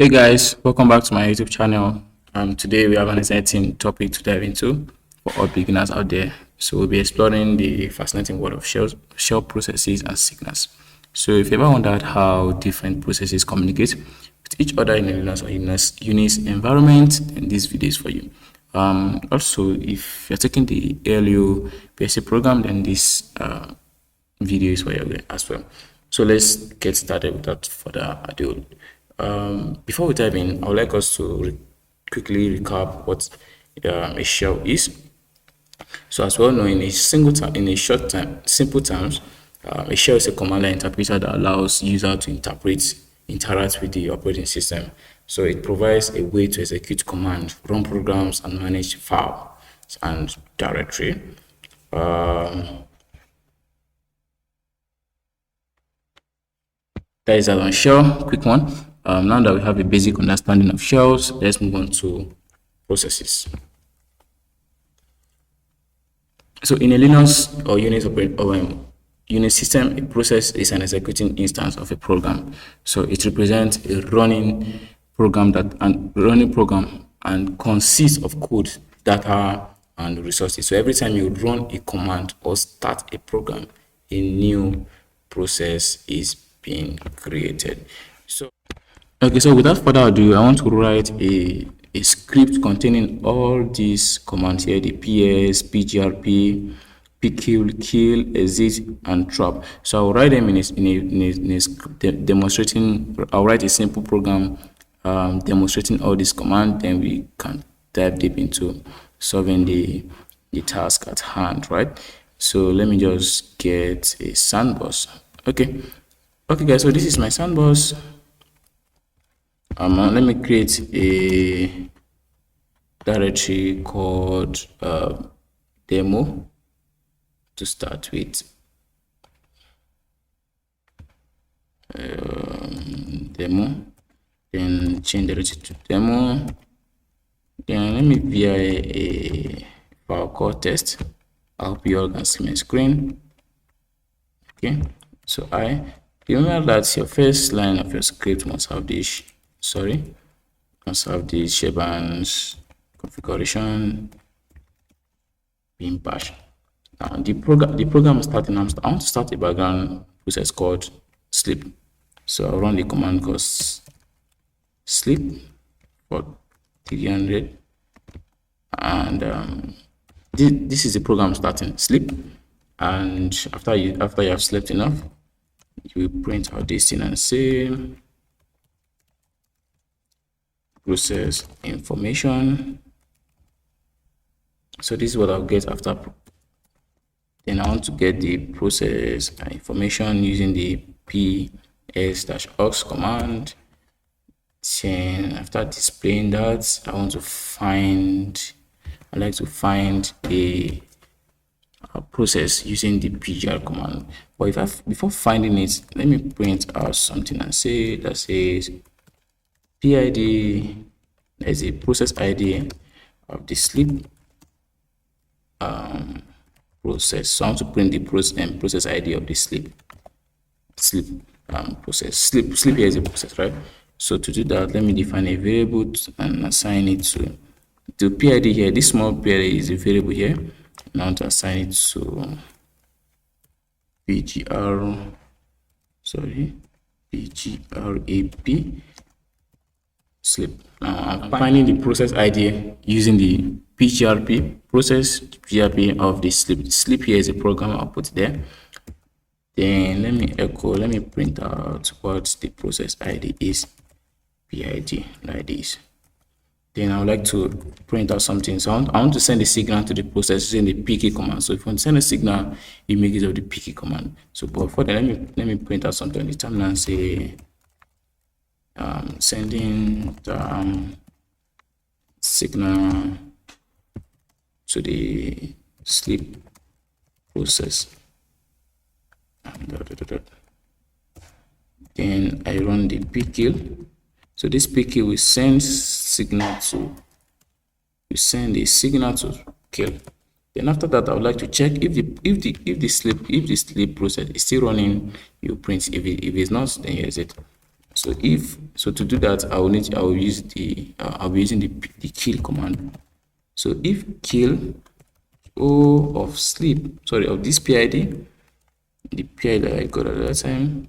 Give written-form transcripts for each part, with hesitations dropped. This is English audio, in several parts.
Hey guys, welcome back to my YouTube channel. Today we have an exciting topic to dive into for all beginners out there. So we'll be exploring the fascinating world of shell processes and signals. So if you ever wondered how different processes communicate with each other in a Linux or Unix environment, then this video is for you. Also, if you're taking the ALU basic program, then this video is for you as well. So let's get started without further ado. Before we dive in, I would like us to quickly recap what a shell is. So as well know, in a simple terms, a shell is a command line interpreter that allows user to interact with the operating system. So it provides a way to execute commands, run programs, and manage files and directory. That is that on shell. Quick one. Now that we have a basic understanding of shells, let's move on to processes. So in a Linux or Unix system, a process is an executing instance of a program. So it represents a running program and consists of code, data, and resources. So every time you run a command or start a program, a new process is being created. So without further ado, I want to write a script containing all these commands here: the ps, pgrep, pkill, exit, and trap. So I'll write them I'll write a simple program demonstrating all these commands. Then we can dive deep into solving the task at hand, right? So let me just get a sandbox. Okay guys, so this is my sandbox. Let me create a directory called demo to start with. Demo, then change the directory to demo. Then let me via a file called test. I hope you all can see my screen. Okay, so remember that your first line of your script must have this. Must have the Shebans configuration being bash. Now the program is starting. I want to start a background process called sleep. So I'll run the command called sleep for 300, and this is the program starting sleep. And after you have slept enough, you will print out this thing and say process information. So this is what I'll get after. Then I want to get the process information using the ps-aux command. Then after displaying that, I like to find a process using the pgr command. But before finding it, let me print out something and say that says PID. There's a process ID of the sleep process. So I want to print the process ID of the sleep process. Sleep here is a process, right? So to do that, let me define a variable and assign it to PID here. This small PID is a variable here. Now to assign it to pgrep sleep. Now I'm finding the process ID using the pgrp process pgrp of the sleep. Sleep here is a program. I'll put there. Then let me print out what the process ID is. PID like this. Then I would like to print out something. So I want to send a signal to the process using the pkill command. So if you want to send a signal, you make use of the pkill command. So before that, let me print out something on the terminal and say sending signal to the sleep process. Then I run the pkill. So this pkill will send a signal to kill. Then after that, I would like to check if the sleep process is still running. You print. If it's not, then here's it. So to do that, I will use the I'll be using the kill command. So if kill of sleep, sorry, of this PID, the PID that I got at that time,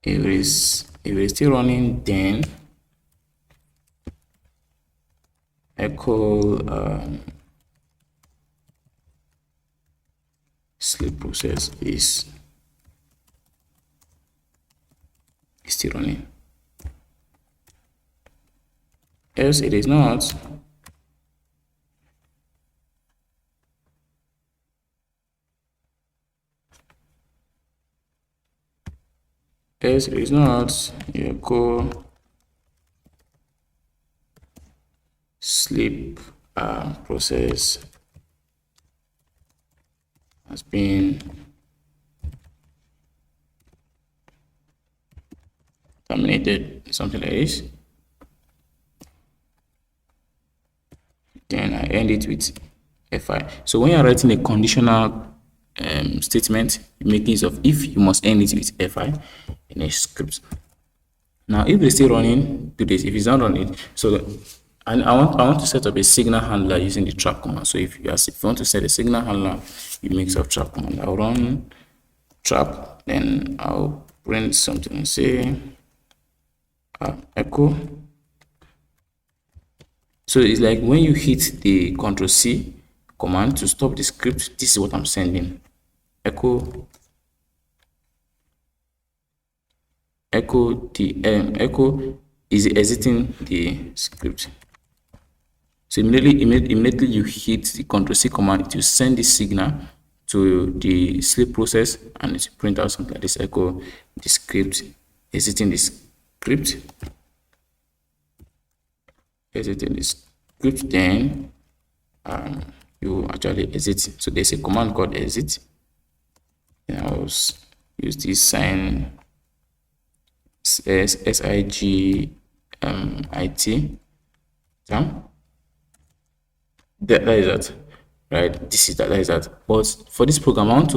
if it is still running, then echo sleep process is still running. Else it is not. Else it is not. Echo sleep process has been terminated, something like this. Then I end it with fi. So when you're writing a conditional statement, make use of if, you must end it with fi in a script. Now if it's still running, do this. If it's not running, so and I want to set up a signal handler using the trap command. So if you want to set a signal handler, you make use of trap command. I'll run trap, then I'll print something and say echo. So it's like when you hit the Ctrl+C command to stop the script, this is what I'm sending. Echo is exiting the script. So immediately you hit the Ctrl+C command, it will send the signal to the sleep process and it will print out something like this: echo the script, exiting the script, exiting the script. Then you actually exit. So there's a command called exit. And I'll use this sign SIGIT. That is that, right? This is that is that. But for this program, I want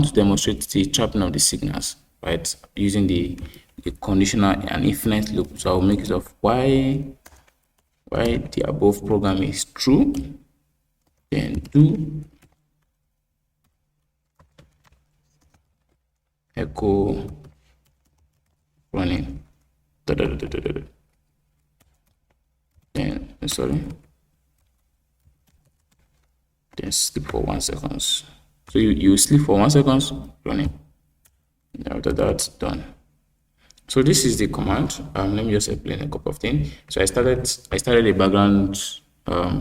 to demonstrate the trapping of the signals, right? Using the conditional and infinite loop. So I'll make use of why the above program is true, then do echo running. Then sorry. Then sleep for 1 second. So you sleep for 1 second, running. After that, done. So this is the command. Let me just explain a couple of things. So I started a background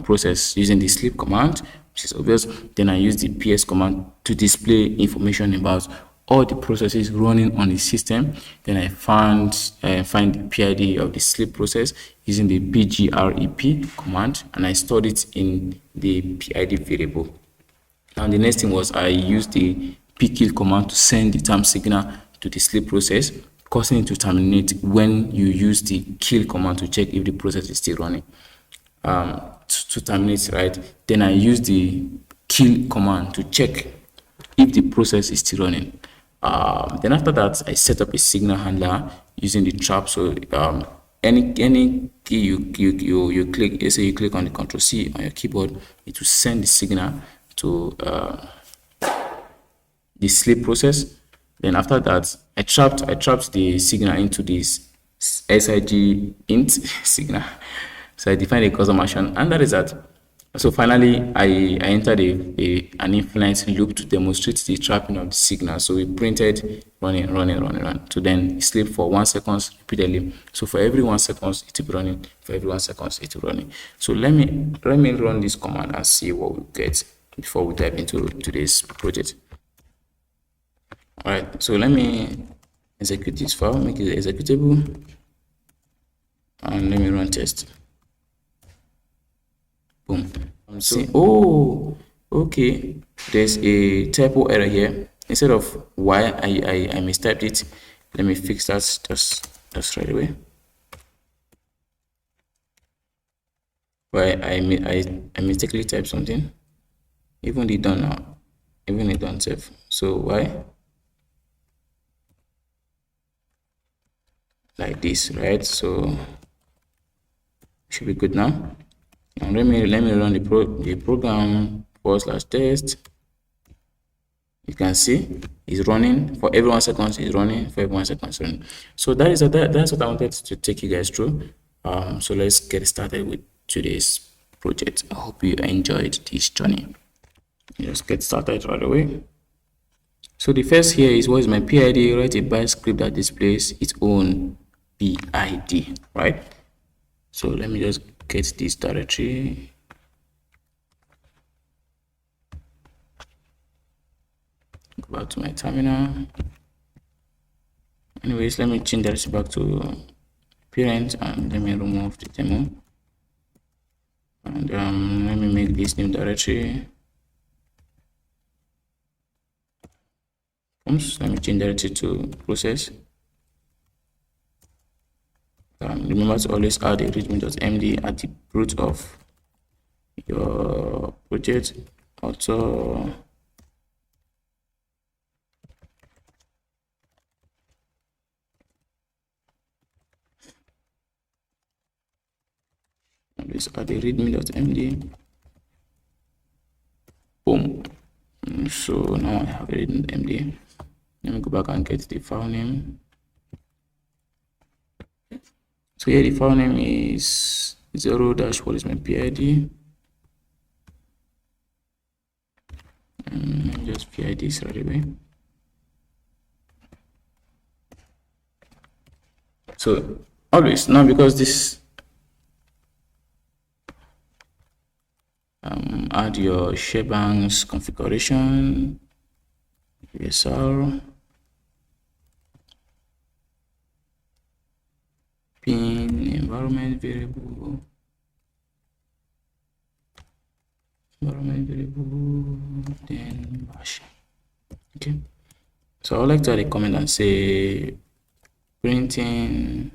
process using the sleep command, which is obvious. Then I used the ps command to display information about all the processes running on the system. Then I find the PID of the sleep process using the pgrep command, and I stored it in the PID variable. And the next thing was I used the pkill command to send the time signal to the sleep process, causing it to terminate when you use the kill command to check if the process is still running. To terminate, right? Then I use the kill command to check if the process is still running. Then after that, I set up a signal handler using the trap. So any key you click, let's say you click on the Ctrl+C on your keyboard, it will send the signal to the sleep process. Then after that, I trapped the signal into this SIG int signal. So I defined a custom action, and that is that. So finally, I entered an infinite loop to demonstrate the trapping of the signal. So we printed running to then sleep for 1 second repeatedly. So for every 1 second it will be running, for every 1 second it will be running. So let me run this command and see what we get before we dive into today's project. All right, so let me execute this file, make it executable, and let me run test. Boom. Oh, okay, there's a typo error here. Instead of why I mistyped it, let me fix that just right away. where I mistakenly typed something. Even the done now, even it done save. So why? Like this, right? So should be good now. Now let me run the program /test. You can see it's running for every 1 second. It's running for every 1 second. It's running. So that's what I wanted to take you guys through. So let's get started with today's project. I hope you enjoyed this journey. Let's get started right away. So the first here is what is my PID? Write a bash script that displays its own PID, right? So let me just get this directory. Go back to my terminal. Anyways, let me change that back to parent and let me remove the demo. And let me make this new directory. Let me change directory to process. Remember to always add a readme.md at the root of your project. Also, always add a readme.md. Boom. So now I have a readme.md. Let me go back and get the file name. So here the file name is 0 dash what is my PID. Just PID this right away. So always now, because this add your sharebanks configuration, USR, pin, environment variable, then bash. Okay, so I would like to add a comment and say printing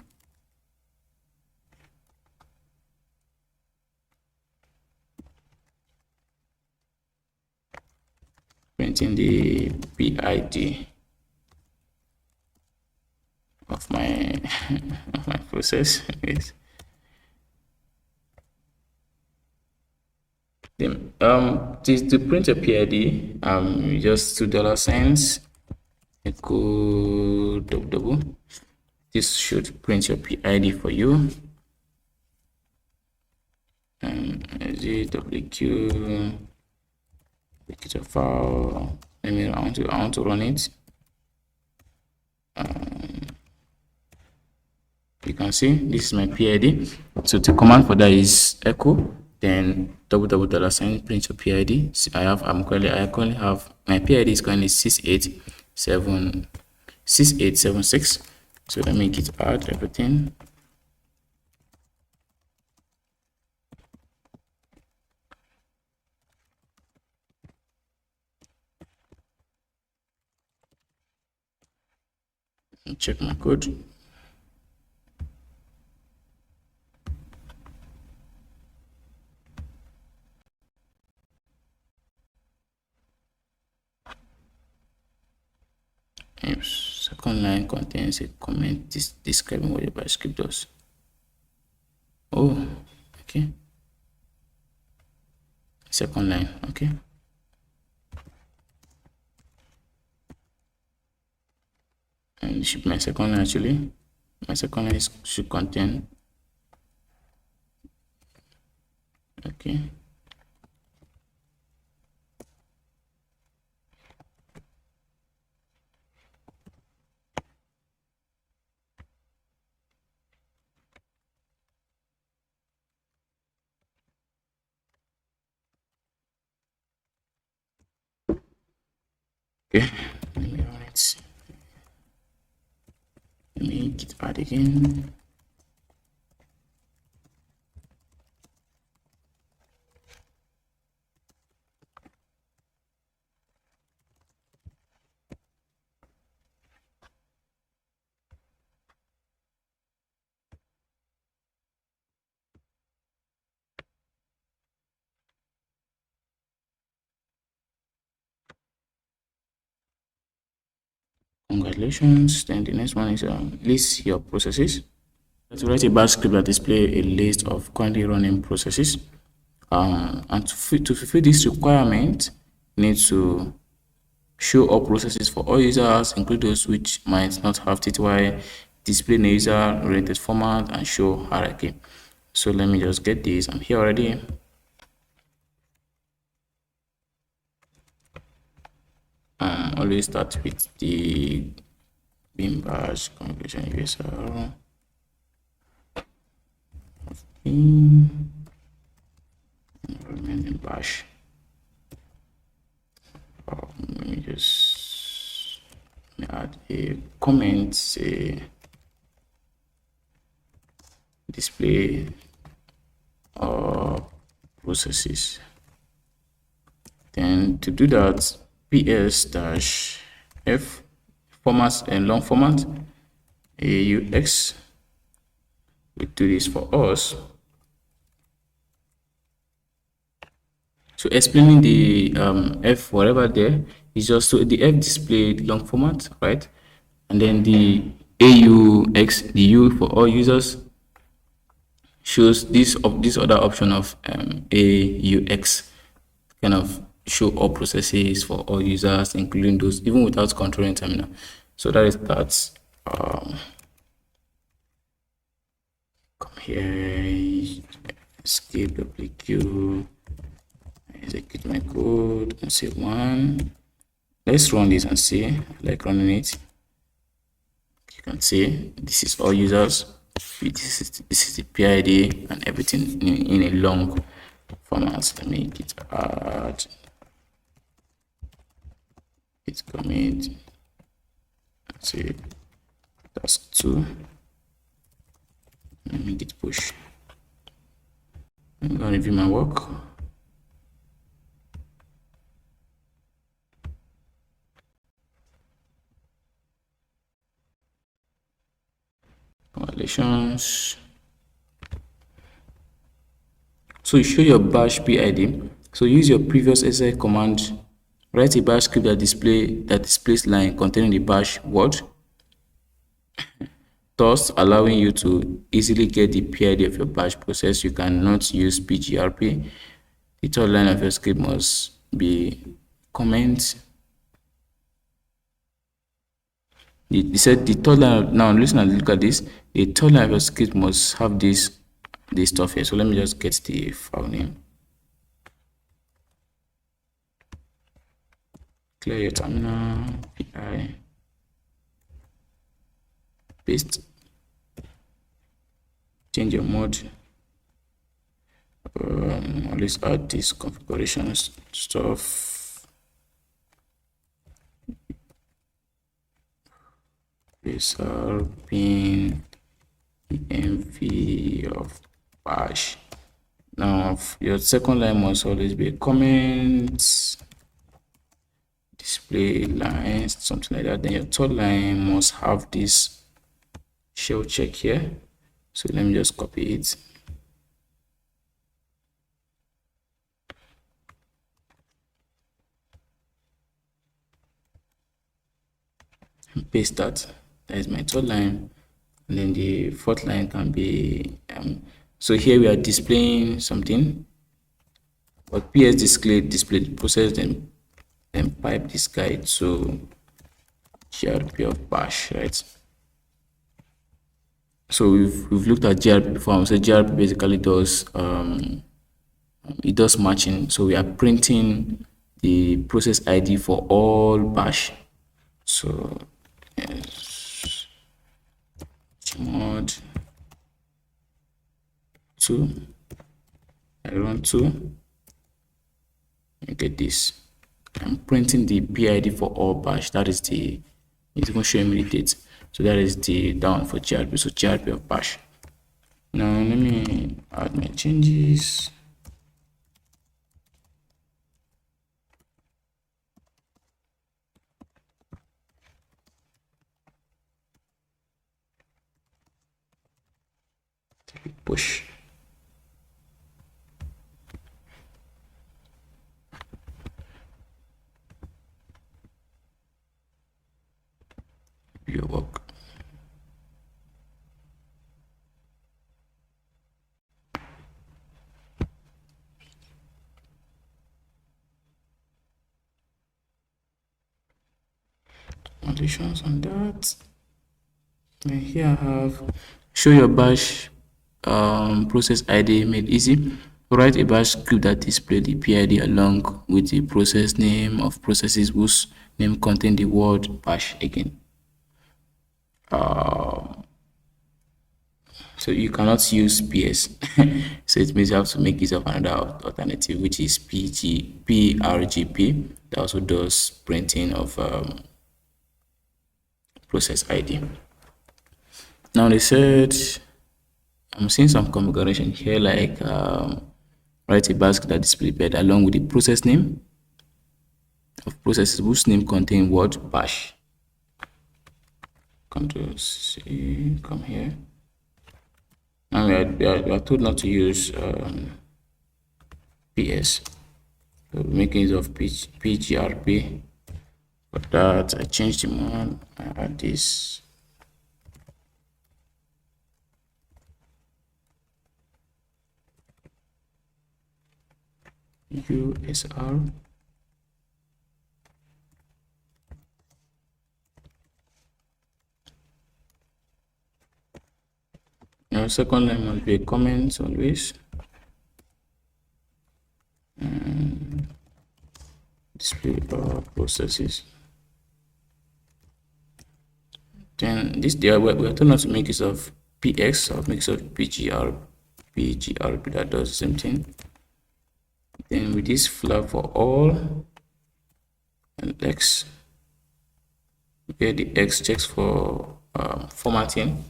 the PID of my of my process. Then to print a PID, just $2 equal double. This should print your PID for you. WQ get a file. I want to run it. You can see this is my PID. So the command for that is echo, then $$ print your PID. So I currently have my PID is currently 6876. So let me git add everything. Check my code. Second line contains a comment describing what your bash script does. Oh, okay. Second line, okay. And it should be my second line actually. My second line should contain. Okay. Okay, let me run it. Let me git add again. Congratulations. Then the next one is list your processes. To write a bash script that display a list of currently running processes. And to fulfill this requirement, you need to show all processes for all users, include those which might not have TTY, display in a user-oriented format, and show hierarchy. So let me just get this. I'm here already. Always start with the bin bash configuration user. Environment in bash. Let me just add a comment, say display processes. Then to do that, ps-f format and long format aux will do this for us. So explaining the f whatever there is just so the f displayed long format, right? And then the aux, the u for all users, shows this other option of aux, kind of show all processes for all users, including those even without controlling terminal. So that is that. Come here, escape pkill, execute my code and say one. Let's run this and see. I like running it. You can see this is all users. This is the PID and everything in a long format. Let me git add, git commit. See, that's 2. Let me git push. I'm gonna review my work. Congratulations. So you show your bash PID. So use your previous SI command. Write a bash script that displays line containing the bash word, thus allowing you to easily get the PID of your bash process. You cannot use pgrep. The third line of your script must be comment. He said the third line. Now listen and look at this. The third line of your script must have this stuff here. So let me just get the file name. Clear your terminal, pi, paste, change your mode. Let's add this configuration stuff. Place our pin env of bash. Now your second line must always be comments, display lines, something like that. Then your third line must have this shell check here. So let me just copy it. And paste that. That is my third line. And then the fourth line can be so here we are displaying something, but ps display the process, then pipe this guy to grp of bash, right? So we've looked at grp before. So grp basically does it does matching. So we are printing the process id for all bash. So yes, mod 2, I run 2, you get this. I'm printing the PID for all bash. That is the, it's going to show me the date. So that is the down for grp. So grp of bash. Now let me add my changes. Push. Conditions on that. And here I have show your bash process ID made easy. Write a bash script that displays the PID along with the process name of processes whose name contain the word bash again. So you cannot use PS. So it means you have to make use of another alternative, which is pgrep, that also does printing of process ID. Now they said, I'm seeing some configuration here, like write a basket that displays bed along with the process name of processes whose name contain word bash. Control C, come here. Now we are told not to use PS. So making use of pgrp. For that, I changed the one. I add this. USR. Now, second line must be a comment always. Display processes. Then this there we are told not to make use of PX or make use of pgrp that does the same thing. Then with this flag for all and X, where the X checks for formatting.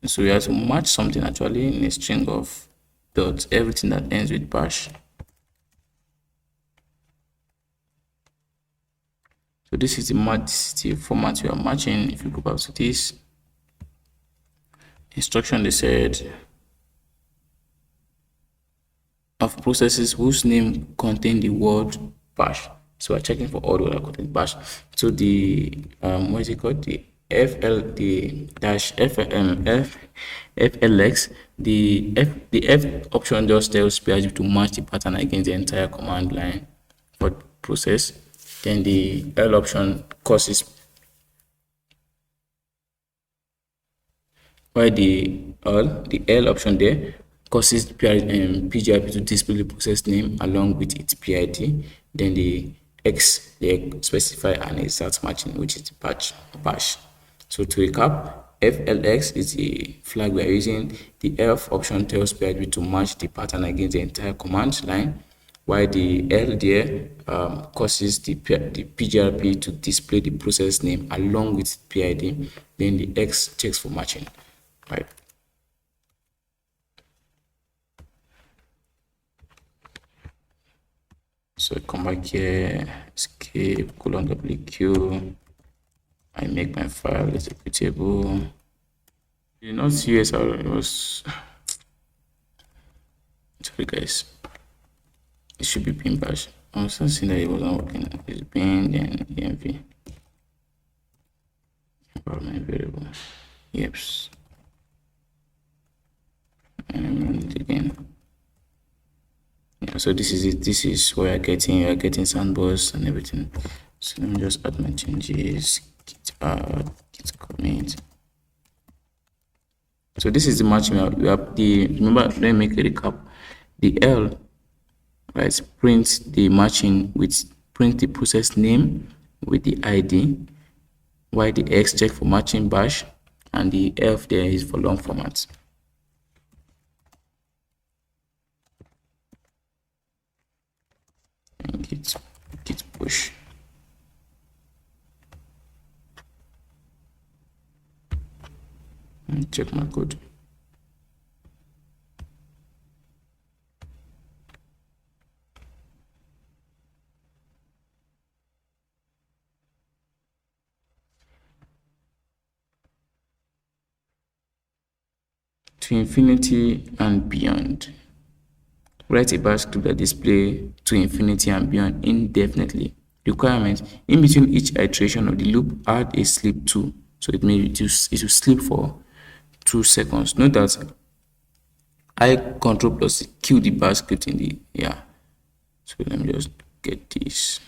So we have to match something actually in a string of dots, everything that ends with bash. So this is the format we are matching. If you go back to this instruction, they said of processes whose name contain the word bash. So we're checking for all the that contain bash. So the what is it called? The FLX, the F option just tells PHP to match the pattern against the entire command line for process. Then the L option causes, while the L option there causes pgrp to display the process name along with its PID. Then the X they specify an exact matching, which is the bash. So to recap, FLX is the flag we are using. The F option tells PHP to match the pattern against the entire command line, while the L there causes the pgrp to display the process name along with PID. Then the X checks for matching, right? So come back here, escape, :wq. I make my file executable. You not use how it was. Sorry guys, it should be pin bash. I was seeing that it wasn't working. It's pin then env environment variable. Yeps. And run it again. Yeah, so this is it. This is where you're getting sandbox and everything. So let me just add my changes. Git add, git commit. So this is the matching. We have the, remember, let me make a recap. The L, right, print the matching with print the process name with the ID, while the X check for matching bash, and the F there is for long formats. And git push. And check my code. To infinity and beyond. Write a bash script that display to infinity and beyond indefinitely. Requirement: in between each iteration of the loop, add a sleep 2. So it may reduce, it will sleep for 2 seconds. Note that I control plus kill the bash script in the, yeah. So let me just get this.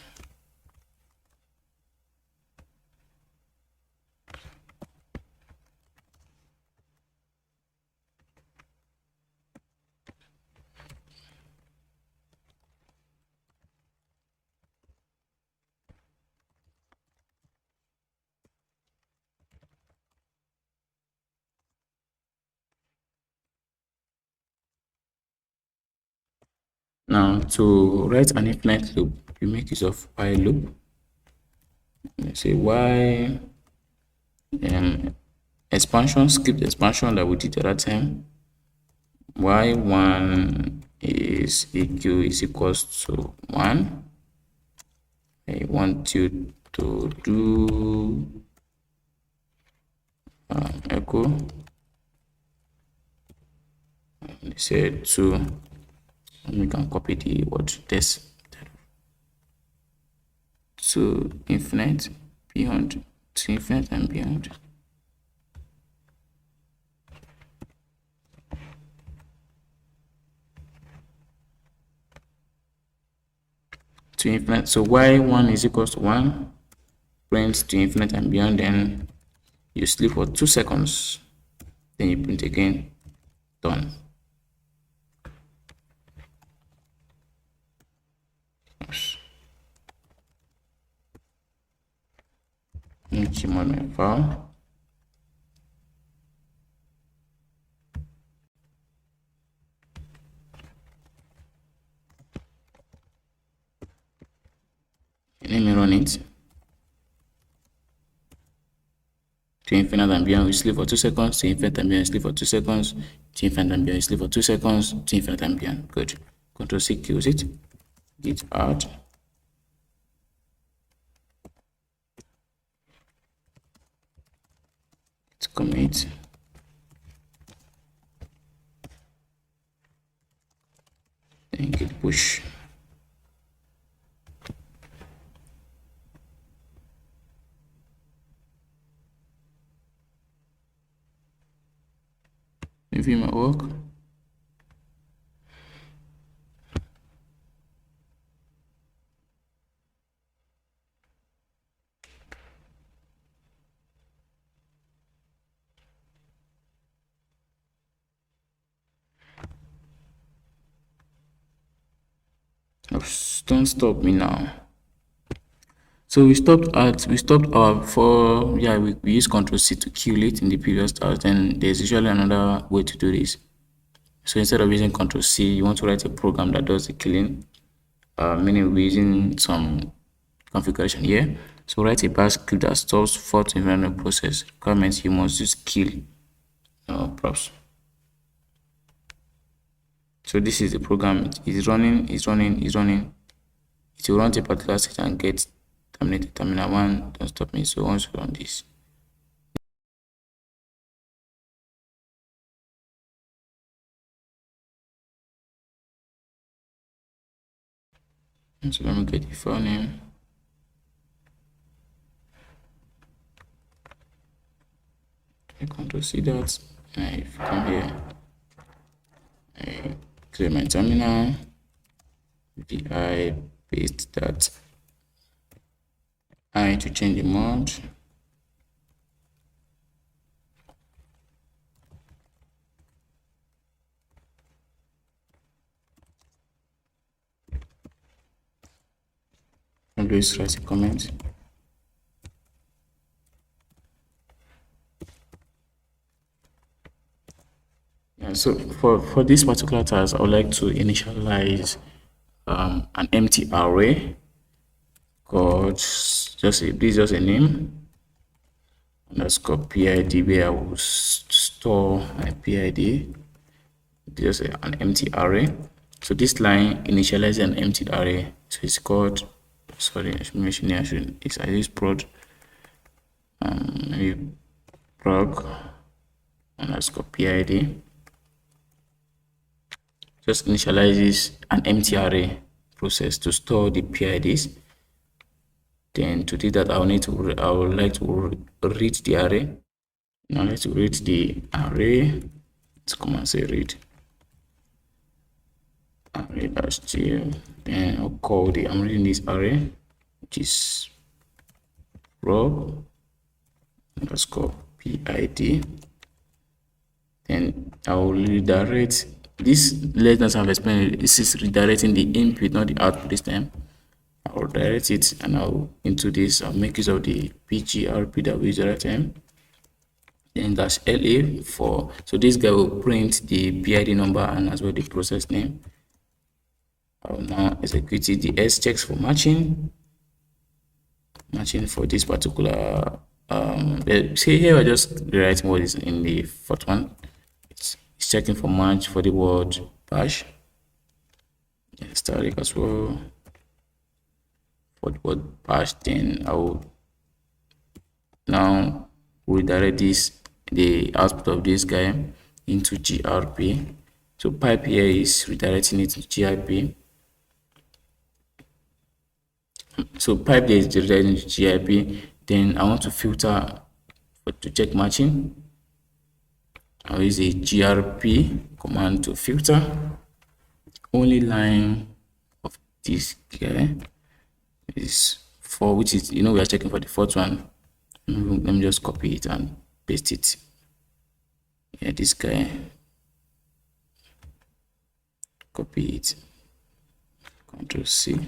Now to write an infinite loop, you make use of while loop. Let's say while expansion, skip the expansion that we did the other time. Y1 is equals to 1. I want you to do echo, say 2, and we can copy the word this to infinite, beyond, to infinite and beyond. To infinite, so y1 is equals to 1, print to infinite and beyond, then you sleep for 2 seconds, then you print again, done. Let me mod my file. Let me run it. To infinite and beyond, we sleep for 2 seconds. To infinite and beyond, sleep for 2 seconds. To infinite and beyond, sleep for 2 seconds. To infinite and beyond. Good. Control C kills it. Git add. Let's commit. Then git push. Maybe it might work. Oops, don't stop me now. So we stopped our we use Control C to kill it in the previous task. Then there's usually another way to do this. So instead of using Control C, you want to write a program that does the killing, meaning we're using some configuration here. So write a bash script that stops fault environment process. Requirements, you must use kill props. So this is the program. It is running. It will run to a particular state and get terminated. Terminal 1, don't stop me. So once you run this, so let me get the file name. I Control C that, and if you come here, I clear my terminal, vi paste that I to change the mode. Always write a comment. Yeah, so for this particular task, I would like to initialize an empty array called this is just a name underscore PID, where I will store my PID. Just an empty array. So this line initializes an empty array. So it's called, sorry, I should mention here, I use prod, maybe prog underscore PID. Just initializes an empty array process to store the PIDs. Then to do that, I would like to read the array. Now let's read the array. Let's come and say read array -t. Then I'll call I'm reading this array, which is prog underscore PID. Then I will redirect this. Let us have explained. This is redirecting the input, not the output this time. I'll direct it, and into this I'll make use of the pgrep that we used at time. Then dash LA for, so this guy will print the PID number and as well the process name. I will now execute it. The S checks for matching for this particular see here we're just rewriting what is in the fourth one. It's checking for match for the word bash. Static as well for the word bash. Then I will now redirect the output of this guy into grp. So pipe here is redirecting it to grp. So pipe there is redirecting to grp. Then I want to filter to check matching. I'll use a grp command to filter only line of this guy is for, which is, we are checking for the fourth one. Let me just copy it and paste it. Yeah, this guy, copy it, Ctrl C.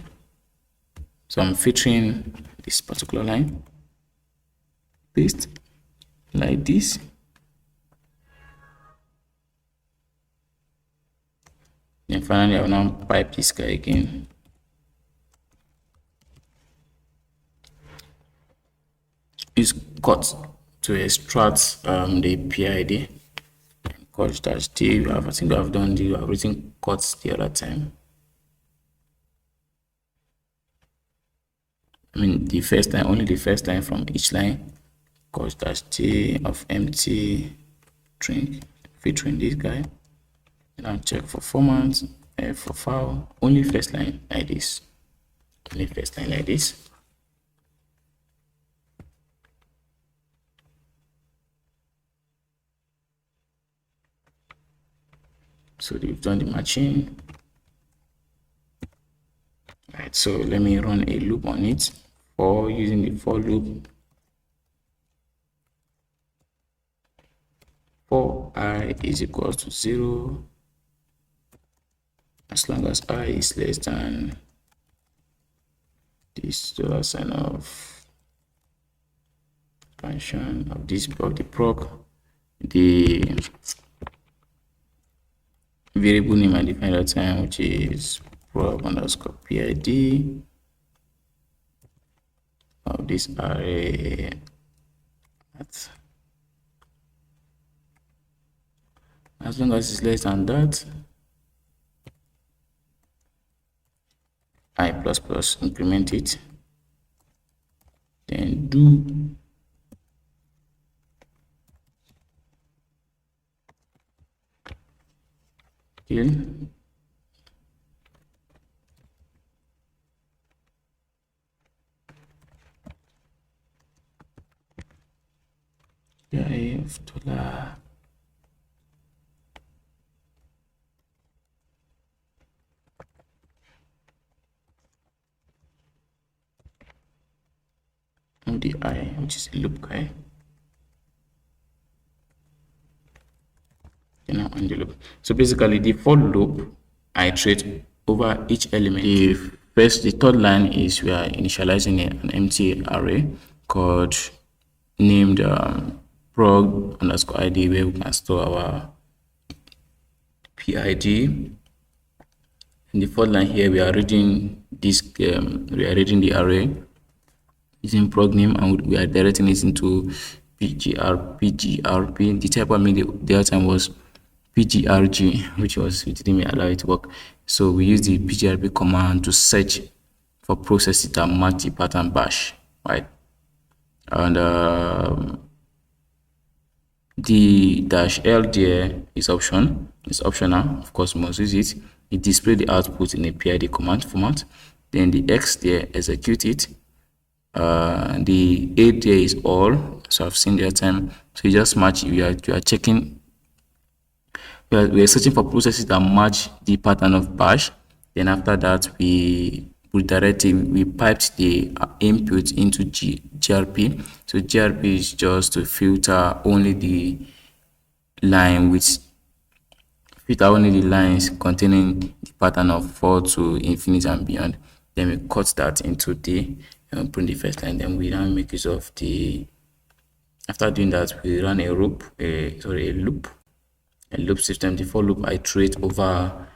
So I'm filtering this particular line, paste like this. Then finally I will now pipe this guy again. Use cut to extract the PID. Cut-t. I think I've done the I've written cuts the other time. I mean the first line, only the first line from each line. Cut-t of empty string, featuring this guy. And I'll check for format, for file, only first line like this. Only first line like this. So we've done the matching. Right, so let me run a loop on it for using the for loop. For I is equals to 0, as long as I is less than this $sign of expansion of this of the proc, the variable name I define at time, which is proc underscore PID of this array at, as long as it's less than that, I plus plus, increment it, then do kill. Of dollar the I, which is a loop guy. Now on the loop. So basically the for loop I iterate over each element. The third line is we are initializing an empty array called named prog underscore id, where we can store our PID. In the fourth line here, we are reading this we are reading the array using prog name, and we are directing it into pgrp. The type I made the other time was pgrg, which didn't allow it to work. So we use the pgrp command to search for processes that match the pattern bash, right? And the -l there is optional. Of course, we must use it. It displays the output in a PID command format. Then the X there, execute it. The A there is all. So I've seen the other time. So you just match. You are checking. We are searching for processes that match the pattern of bash. Then after that, we piped the input into grp. So grp is just to filter only the lines containing the pattern of 4 to infinite and beyond. Then we cut that into D and print the first line. Then we now make use of the, after doing that, we run a loop system. The for loop iterate over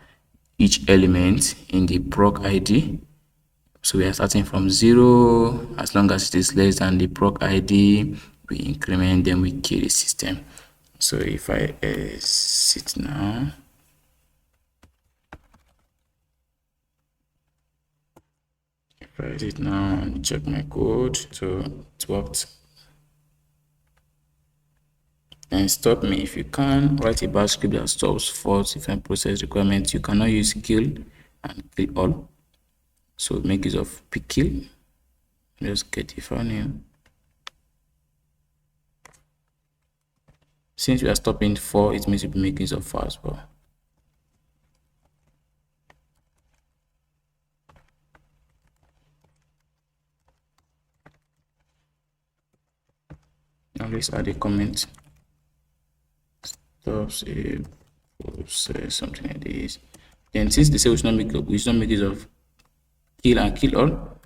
each element in the proc id. So we are starting from 0. As long as it is less than the proc id, we increment, then we kill the system. So if I exit now, if I exit now and check my code, so it worked. And stop me if you can. Write a bash script that stops false different process requirements. You cannot use kill and kill all. So make use of pkill. Just get the file name. Since we are stopping for, it means we'll be making use of for as well. Now let's add a comment. Stops a process, something like this. Then since they say we should not make use of kill and kill all,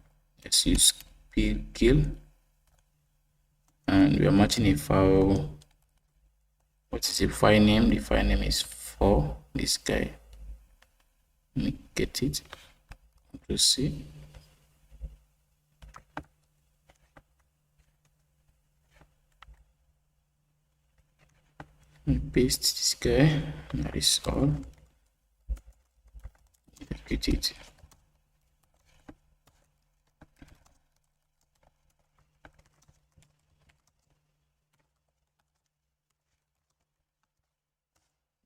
let's use pkill. And we are matching a file. What is the file name? The file name is for this guy. Let me get it. Control C. And paste this guy. That is all. Get it.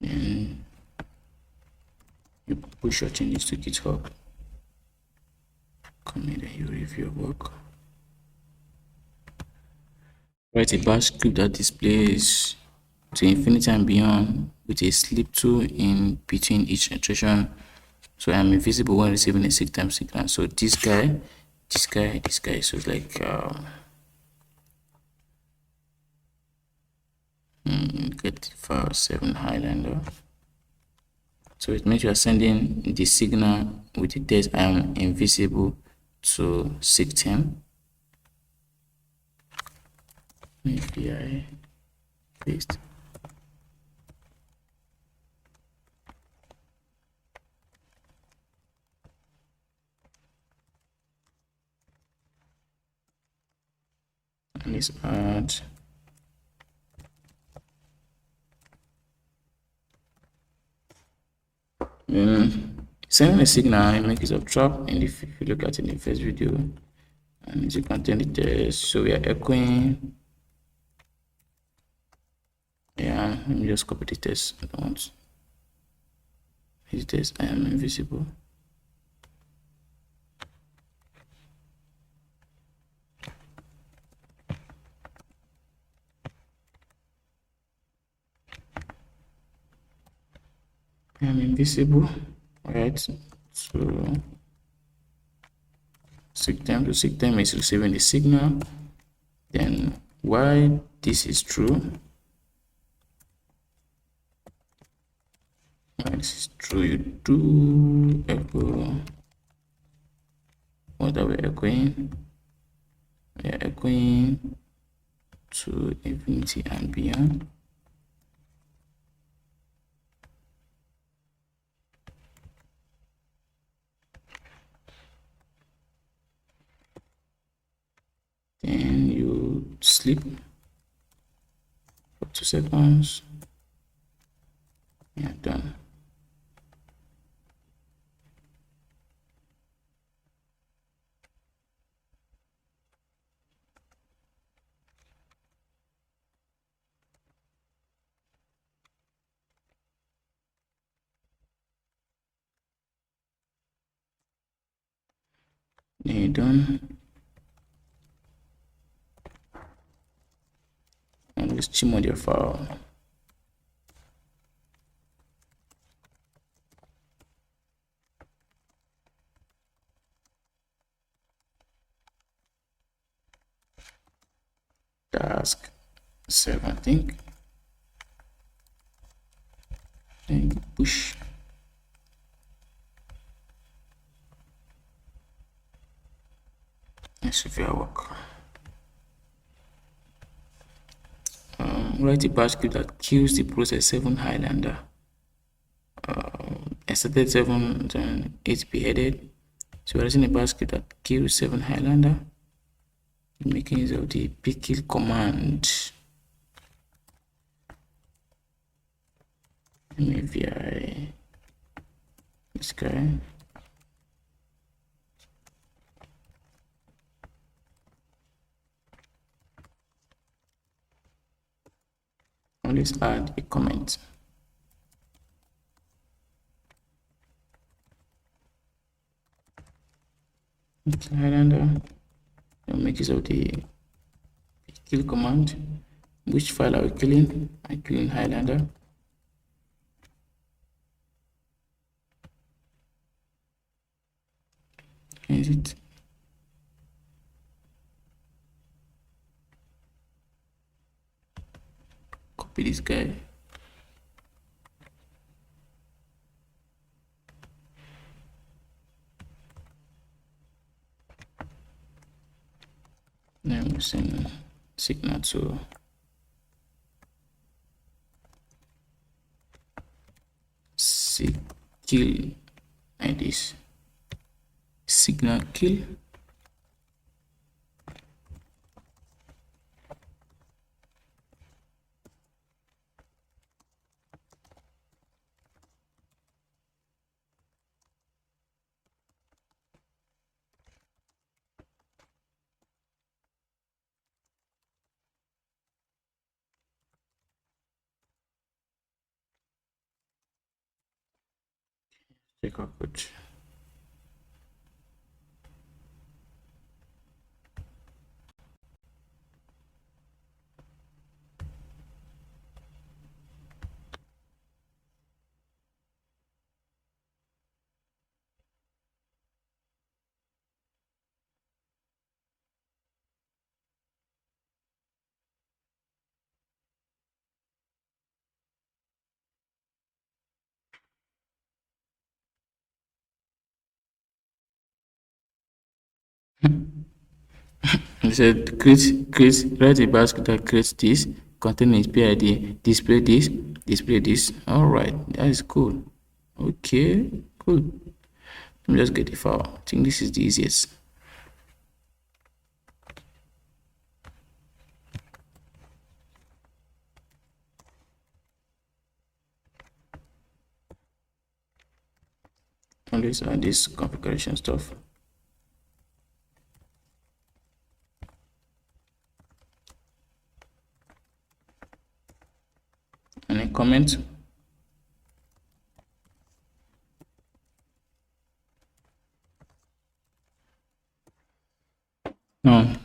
And you push your changes to GitHub. Come in and you review your work. Write a bash script that displays to infinity and beyond with a sleep tool in between each iteration. So I'm invisible when receiving a 6-time signal. So this guy, so it's like get file 7 Highlander. So it means you are sending the signal with the text I am invisible to 6-time. API paste. And let's add sending a signal make use of trap. And if you look at it in the first video, and as you contain the test, so we are echoing. Yeah, let me just copy the test at once. This test I am invisible. I am invisible, right? So 6-time to 6-time is receiving the signal. Then why this is true? Why this is true? You do echo. What are we echoing? We are echoing to infinity and beyond. Then you sleep for 2 seconds. Yeah, done. Then you're done. And let's chmod your file. Task 7, I think. Then push. Let's review our work. Write a bash script that kills the process 7 Highlander. started 7 and 8 beheaded. So we're using a basket that kills 7 Highlander, making use of the pkill command. Maybe this guy. Let's add a comment. Highlander. I'll make use of the kill command. Which file are we killing? I'm killing Highlander. Is it? Copy this guy. Then we send signal to kill like this. Signal kill. Check our code. He said write a basket that creates this, containing its PID, display this. Alright, that is cool. Okay, cool. Let me just get the file. I think this is the easiest. Always add this configuration stuff. Any comment? No.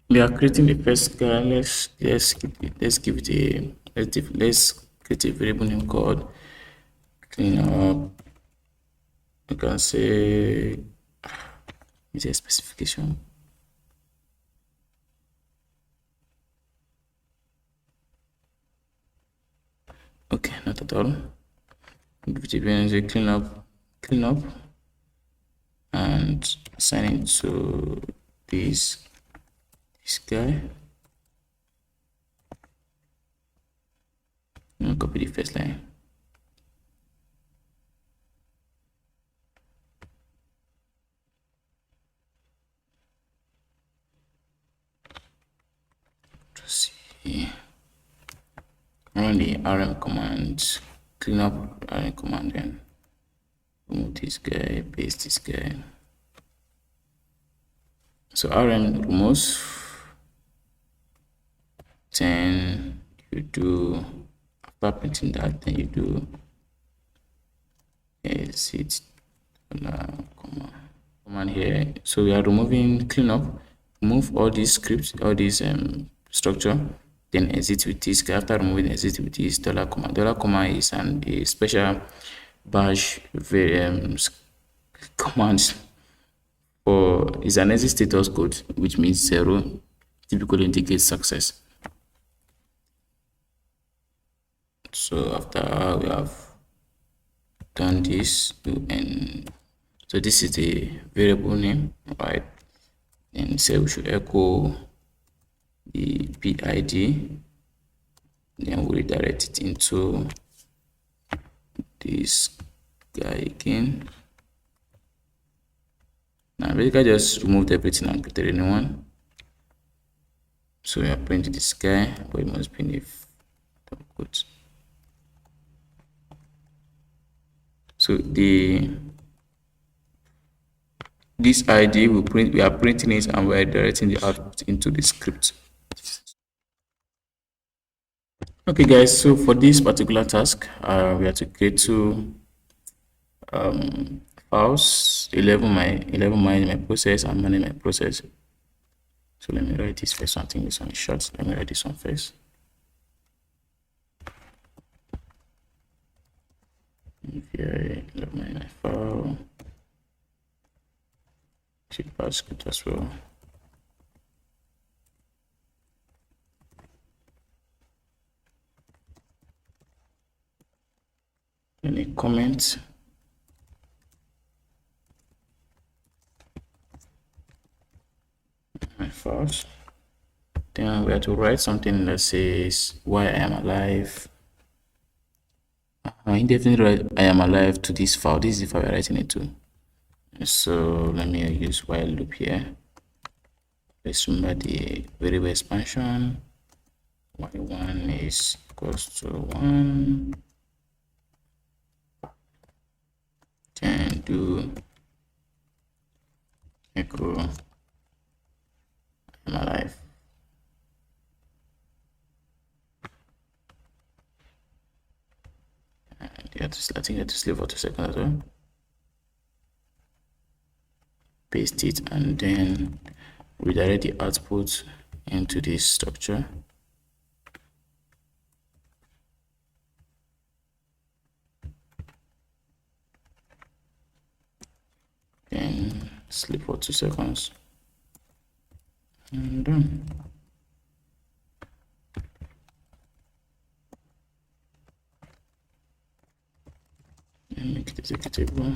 We are creating the first guy. Let's give it a let's create a variable name called clean up. You can say it's a specification. Okay, not at all. Give it a clean up, and assign it to this guy. I'm copy the first line. Let's see. Run the rm command, clean up rm command, then remove this guy, paste this guy. So rm removes 10. You do after printing that, then you do exit command here. So we are removing cleanup, remove all these scripts, all these structure, then exit with this guy. After removing exit with this dollar comma. Dollar comma is a special bash command for is an exit status code, which means 0, typically indicates success. So after we have done this, and so this is the variable name, right? And say we should echo the PID, then we redirect it into this guy again. Now basically just removed everything and created a new one. So we are printing this guy, but it must be in a double quotes. So this ID we are printing it and we are directing the output into the script. Okay guys, so for this particular task, we have to create two files, 11 manage my process and manage my process. So let me write this first. I think this one is short. Let me write this one first. Okay, let me my file. Should pass script as well. Any comment? My files. Then we have to write something that says why I am alive. Indefinitely write I am alive to this file. This is the file we're writing it to. So let me use while loop here. Let's remember the variable expansion. Y1 is equals to 1. Then do echo I'm alive. And I think you have to sleep for 2 seconds as well. Paste it and then redirect the output into this structure. Then sleep for 2 seconds and done. And make it executable.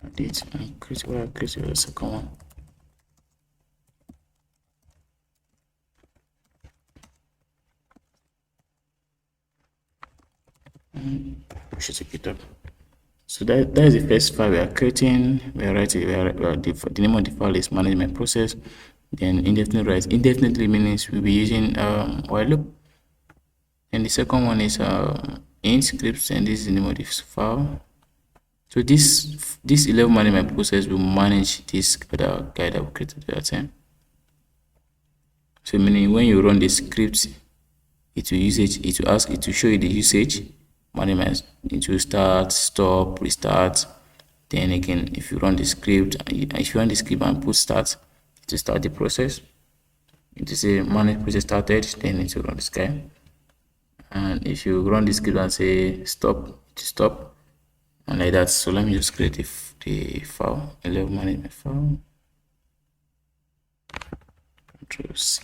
Add it and create the second one. And push it to GitHub. So that is the first file we are creating. We are writing. The name of the file is management process. Then indefinitely write. Indefinitely means we'll be using while loop. And the second one is int scripts, and this is the name of this file. So this 11 management process will manage this other guy that we created at that time. So meaning when you run the script, it will show you the usage management. It will start, stop, restart. Then again, if you run the script and put start, it will start the process. It will say manage process started, then it will run this guy. And if you run the script and say stop, it will stop, and like that. So let me just create the file, 11 management file. Control C.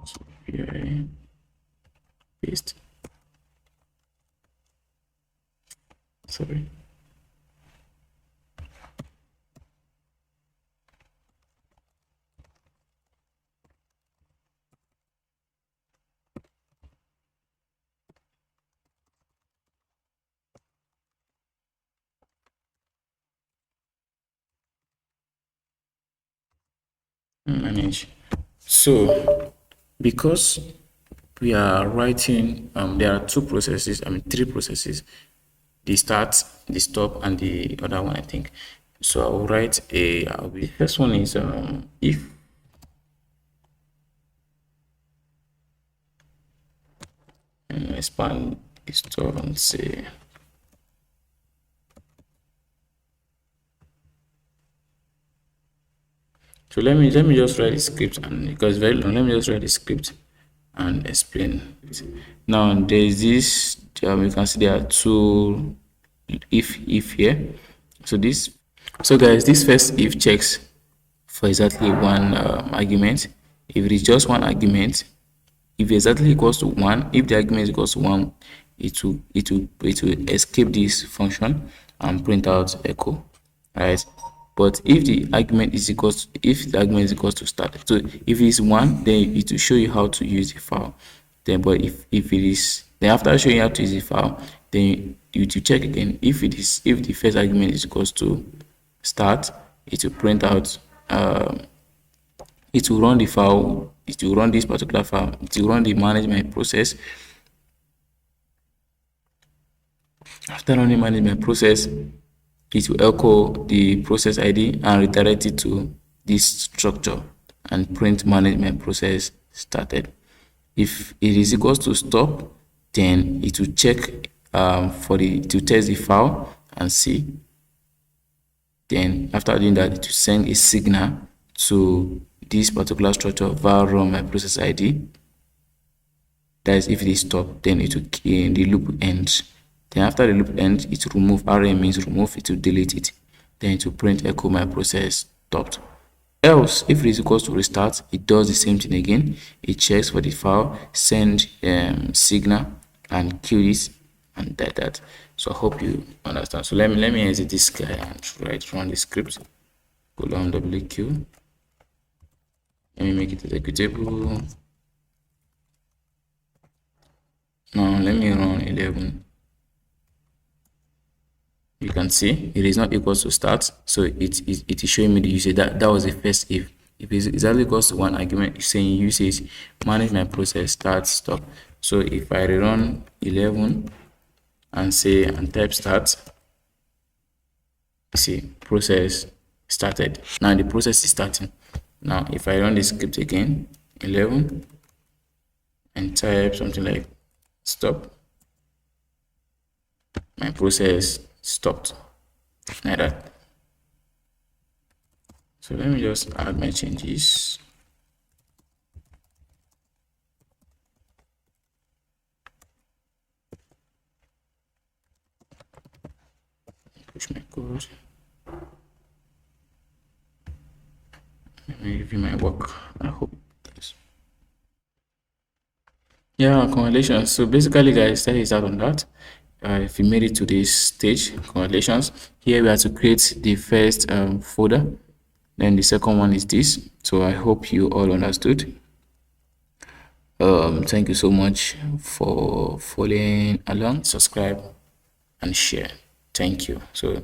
So here I paste. Sorry. Manage. So because we are writing, there are three processes: the start, the stop, and the other one, I think. So I'll write the first one is if and expand the store and say so let me just write the script, and because very long, let me just write the script and explain it. Now there is this you can see there are two if here. So guys, this first if checks for exactly one argument. If it is just one argument, if exactly equals to 1, if the argument is equals to 1, it will escape this function and print out echo, right? But if the argument is equals to start, so if it's 1, then it will show you how to use the file. Then but if it is, then after showing you how to use the file, then you to check again. If the first argument is equals to start, it will print out, it will run the file, it will run this particular file, it will run the management process. After running management process, it will echo the process ID and redirect it to this structure and print management process started. If it is equals to stop, then it will check to test the file and see. Then after doing that, it will send a signal to this particular structure via run my process ID. That is, if it is stop, then it will the loop ends. Then after the loop ends, it will remove. RM means remove. It will delete it. Then it will print echo my process stopped. Else, if it is equals to restart, it does the same thing again. It checks for the file, send signal, and kill this and that. So I hope you understand. So let me exit this guy and run the script. Colon wq. Let me make it executable. Now let me run 11. You can see it is not equals to start, so it is showing me the usage. That was the first if. If it's exactly equals to 1 argument, it's saying usage manage my process start stop. So if I rerun 11 and say and type start, see process started. Now the process is starting. Now if I run the script again, 11, and type something like stop, my process stopped like that. So let me just add my changes. Push my code. Let me review my work. I hope this. Yeah, congratulations. So basically, guys, that is out on that. If you made it to this stage, congratulations. Here we have to create the first folder. Then the second one is this. So I hope you all understood. Thank you so much for following along. Subscribe and share. Thank you. So